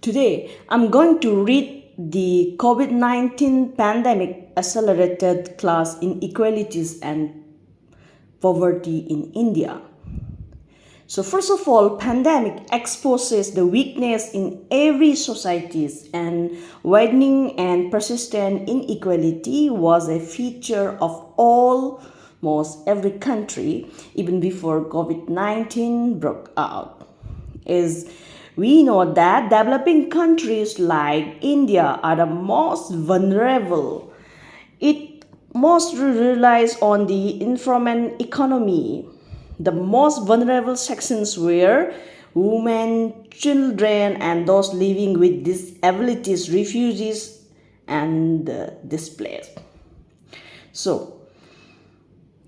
Today, I'm going to read the COVID 19 pandemic accelerated class inequalities and poverty in India. So first of all, pandemic exposes the weakness in every societies, and widening and persistent inequality was a feature of almost every country even before COVID-19 broke out. Is we know that developing countries like India are the most vulnerable. It most relies on the informal economy. The most vulnerable sections were women, children, and those living with disabilities, refugees, and displaced. So,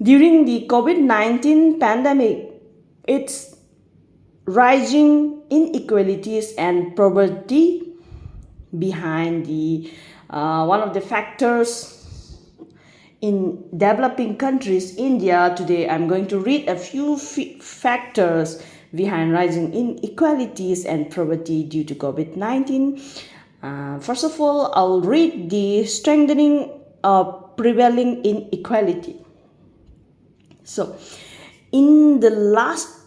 during the COVID 19 pandemic, it's rising inequalities and poverty behind the one of the factors in developing countries. India today, I'm going to read a few factors behind rising inequalities and poverty due to COVID-19. First of all, I'll read the strengthening of prevailing inequality. So in the last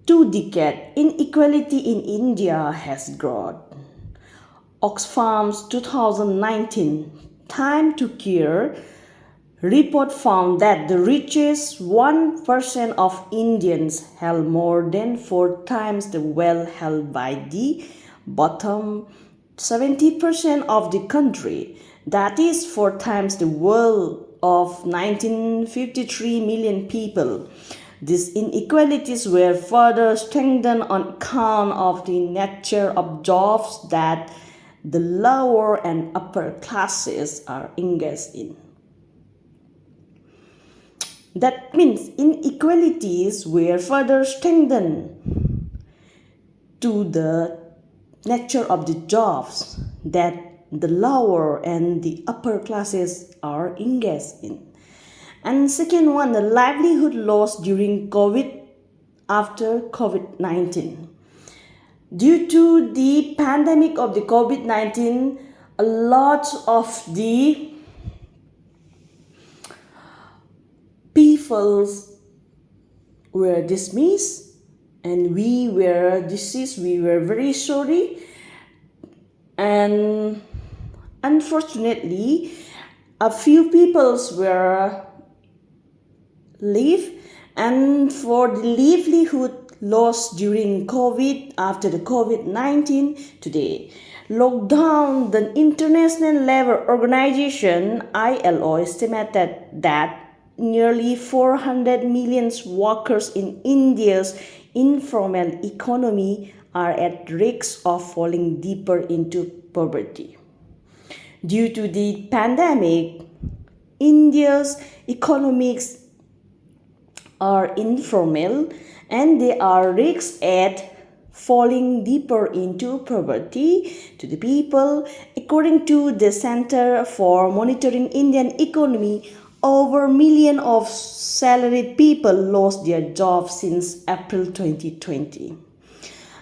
2 decades, inequality in India has grown. Oxfam's 2019 Time to Care report found that the richest 1% of Indians held more than 4 times the wealth held by the bottom 70% of the country. That is 4 times the wealth of 1953 million people. These inequalities were further strengthened on account of the nature of jobs that the lower and upper classes are engaged in. That means inequalities were further strengthened to the nature of the jobs that the lower and the upper classes are engaged in. And second one, the livelihood loss during after COVID-19. Due to the pandemic of the COVID-19, a lot of the people were dismissed and we were deceased. We were very sorry. And unfortunately, a few peoples were live, and for the livelihood loss during COVID, after the COVID-19 today, lockdown, the International Labour Organization ILO estimated that nearly 400 million workers in India's informal economy are at risk of falling deeper into poverty. Due to the pandemic, India's economics are informal and they are risk at falling deeper into poverty to the people. According to the Center for Monitoring Indian Economy, over a million of salaried people lost their jobs since April 2020.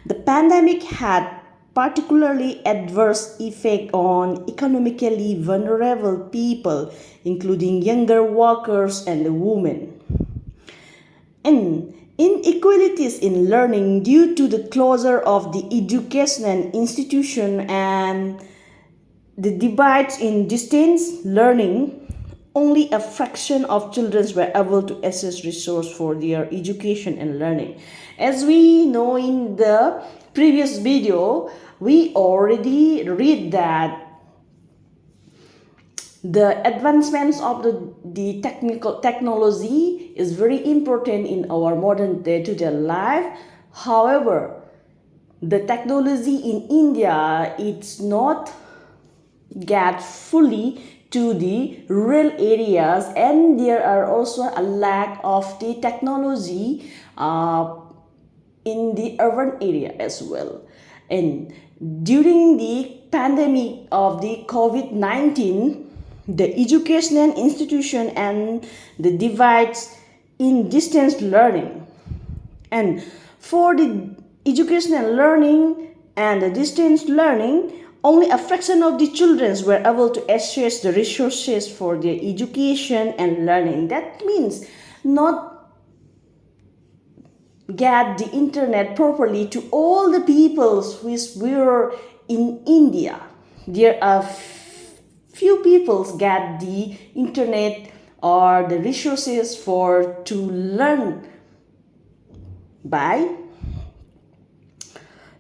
The pandemic had particularly adverse effect on economically vulnerable people, including younger workers and women. And inequalities in learning due to the closure of the educational institution and the divides in distance learning, only a fraction of children were able to access resources for their education and learning. As we know in the previous video, we already read that the advancements of the technology is very important in our modern day-to-day life. However, the technology in India, it's not get fully to the rural areas, and there are also a lack of the technology in the urban area as well. And during the pandemic of the COVID-19, the educational institution and the divides in distance learning. And for the educational learning and the distance learning, only a fraction of the children were able to access the resources for their education and learning. That means not get the internet properly to all the peoples which were in India. There are few peoples get the internet or the resources for to learn by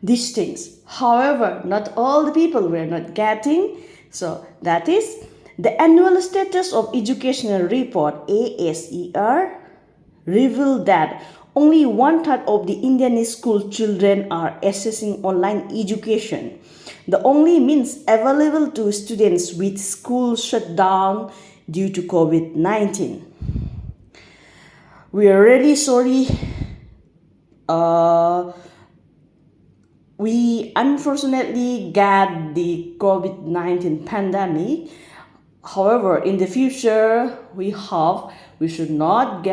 these things. However, not all the people were not getting. So that is the annual status of educational report ASER revealed that only 1/3 of the Indian school children are accessing online education. The only means available to students with schools shut down due to COVID-19. We are really sorry. We unfortunately got the COVID-19 pandemic. However, in the future, we hope we should not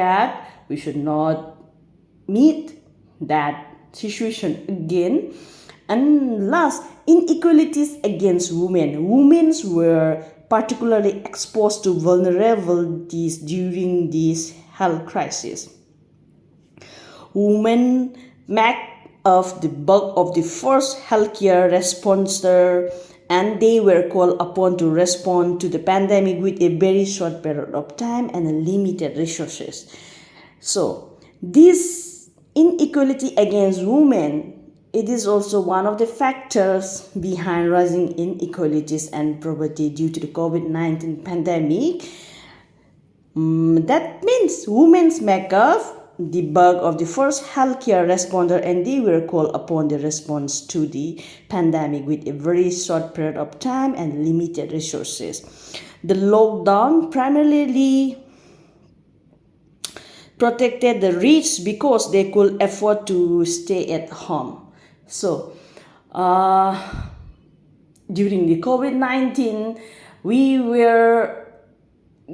meet that situation again. And last, inequalities against women. Women were particularly exposed to vulnerabilities during this health crisis. Women make up the bulk of the first healthcare responder, and they were called upon to respond to the pandemic with a very short period of time and limited resources. So, this inequality against women, it is also one of the factors behind rising inequalities and poverty due to the COVID-19 pandemic. That means women make up the bulk of the first healthcare responder, and they were called upon the response to the pandemic with a very short period of time and limited resources. The lockdown primarily protected the rich because they could afford to stay at home. So, during the COVID-19, we were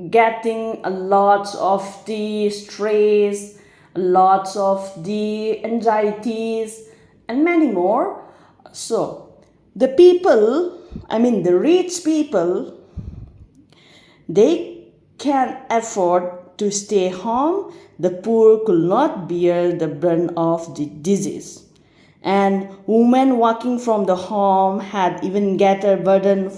getting a lot of the stress, lots of the anxieties, and many more. So, the rich people, they can afford to stay home. The poor could not bear the burden of the disease. And women working from the home had even greater burden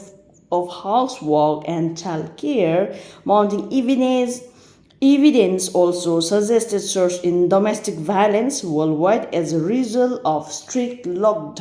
of housework and child care. Mounting evidence also suggested surge in domestic violence worldwide as a result of strict lockdown.